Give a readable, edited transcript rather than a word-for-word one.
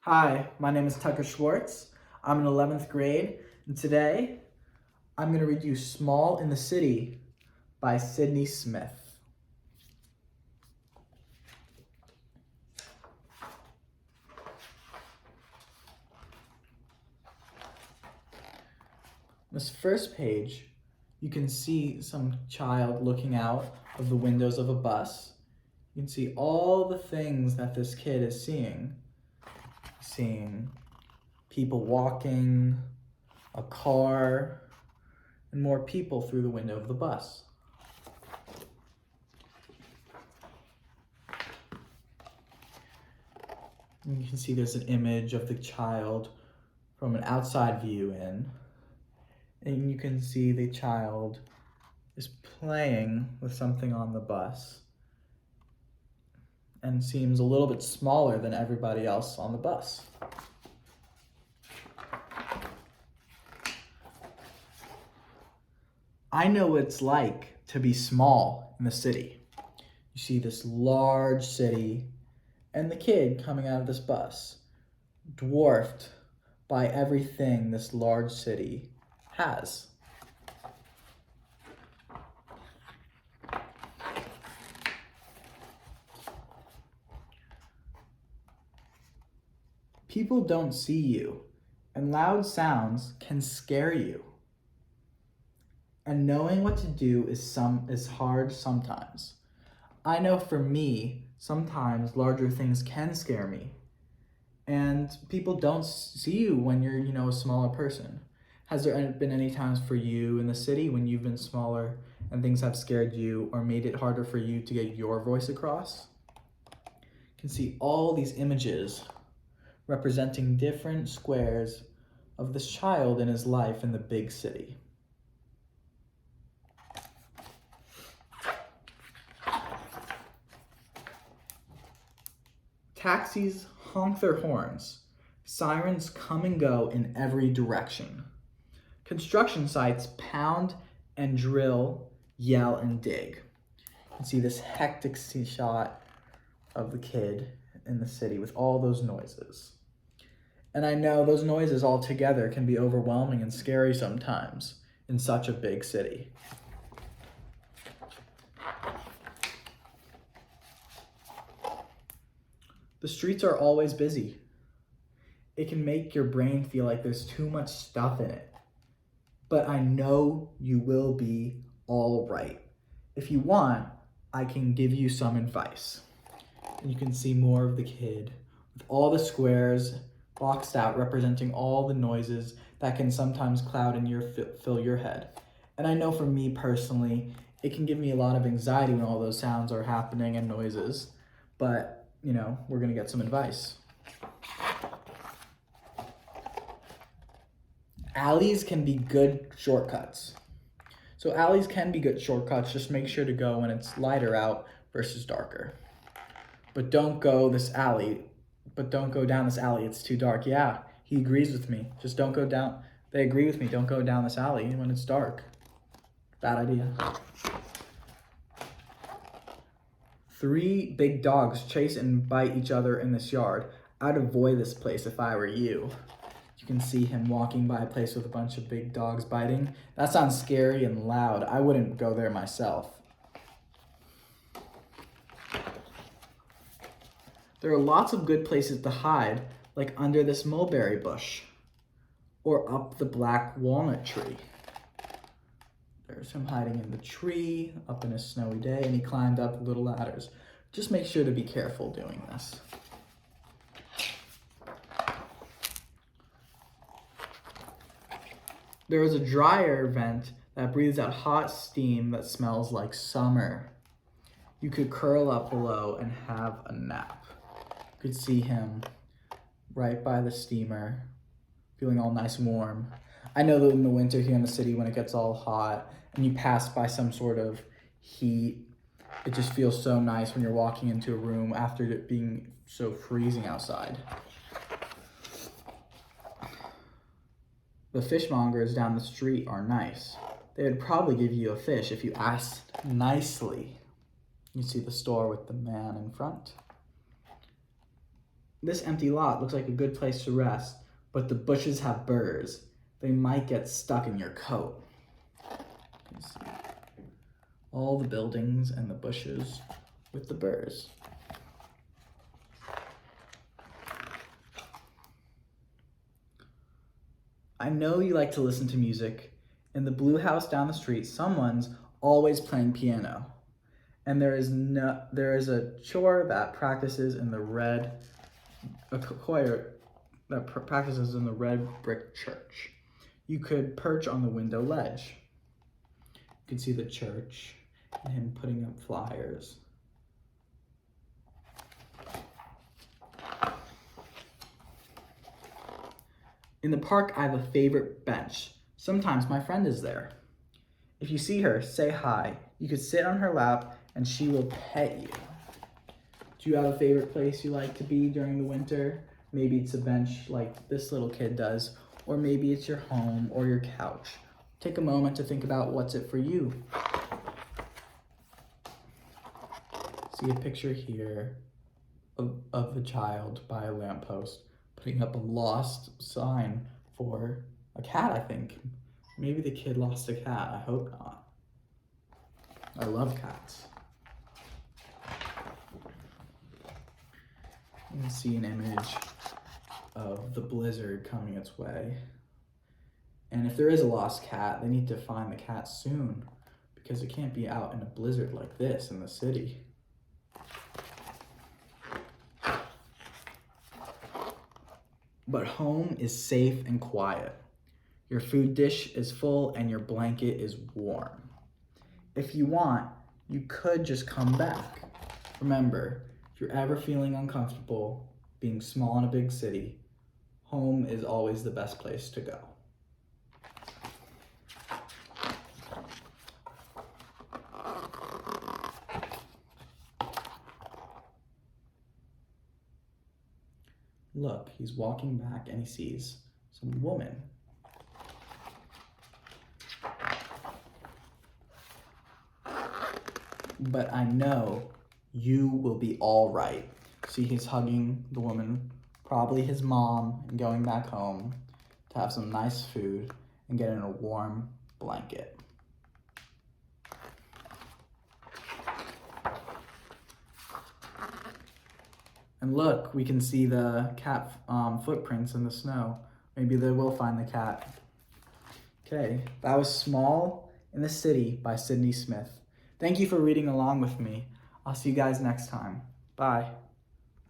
Hi, my name is Tucker Schwartz. I'm in 11th grade, and today I'm going to read you Small in the City by Sydney Smith. This first page, you can see some child looking out of the windows of a bus. You can see all the things that this kid is seeing. Seeing people walking, a car, and more people through the window of the bus. And you can see there's an image of the child from an outside view in. And you can see the child is playing with something on the bus and seems a little bit smaller than everybody else on the bus. I know what it's like to be small in the city. You see this large city and the kid coming out of this bus, dwarfed by everything this large city has. People don't see you, and loud sounds can scare you. And knowing what to do is hard sometimes. I know for me, sometimes larger things can scare me. And people don't see you when you're, a smaller person. Has there been any times for you in the city when you've been smaller and things have scared you or made it harder for you to get your voice across? You can see all these images representing different squares of this child in his life in the big city. Taxis honk their horns. Sirens come and go in every direction. Construction sites pound and drill, yell and dig. You can see this hectic shot of the kid in the city with all those noises. And I know those noises all together can be overwhelming and scary sometimes in such a big city. The streets are always busy. It can make your brain feel like there's too much stuff in it. But I know you will be all right. If you want, I can give you some advice. And you can see more of the kid with all the squares boxed out representing all the noises that can sometimes cloud and fill your head. And I know for me personally, it can give me a lot of anxiety when all those sounds are happening and noises. But we're gonna get some advice. Alleys can be good shortcuts. So alleys can be good shortcuts, just make sure to go when it's lighter out versus darker. But don't go down this alley, it's too dark. Yeah, he agrees with me. Just don't go down, they agree with me, don't go down this alley when it's dark. Bad idea. 3 big dogs chase and bite each other in this yard. I'd avoid this place if I were you. You can see him walking by a place with a bunch of big dogs biting. That sounds scary and loud. I wouldn't go there myself. There are lots of good places to hide, like under this mulberry bush or up the black walnut tree. There's him hiding in the tree, up in a snowy day, and he climbed up little ladders. Just make sure to be careful doing this. There is a dryer vent that breathes out hot steam that smells like summer. You could curl up below and have a nap. You could see him right by the steamer, feeling all nice and warm. I know that in the winter here in the city when it gets all hot and you pass by some sort of heat, it just feels so nice when you're walking into a room after it being so freezing outside. The fishmongers down the street are nice. They would probably give you a fish if you asked nicely. You see the store with the man in front. This empty lot looks like a good place to rest, but the bushes have burrs. They might get stuck in your coat. You can see all the buildings and the bushes with the burrs. I know you like to listen to music. In the blue house down the street, someone's always playing piano. And there is a choir that practices in the red, a choir that practices in the red brick church. You could perch on the window ledge. You can see the church and him putting up flyers. In the park, I have a favorite bench. Sometimes my friend is there. If you see her, say hi. You could sit on her lap and she will pet you. Do you have a favorite place you like to be during the winter? Maybe it's a bench like this little kid does, or maybe it's your home or your couch. Take a moment to think about what's it for you. See a picture here of the child by a lamppost putting up a lost sign for a cat, I think. Maybe the kid lost a cat. I hope not. I love cats. You can see an image of the blizzard coming its way. And if there is a lost cat, they need to find the cat soon because it can't be out in a blizzard like this in the city. But home is safe and quiet. Your food dish is full and your blanket is warm. If you want, you could just come back. Remember, if you're ever feeling uncomfortable being small in a big city, home is always the best place to go. Look, he's walking back and he sees some woman. But I know you will be all right. See, he's hugging the woman, probably his mom, and going back home to have some nice food and get in a warm blanket. And look, we can see the cat footprints in the snow. Maybe they will find the cat. Okay, that was Small in the City by Sydney Smith. Thank you for reading along with me. I'll see you guys next time. Bye.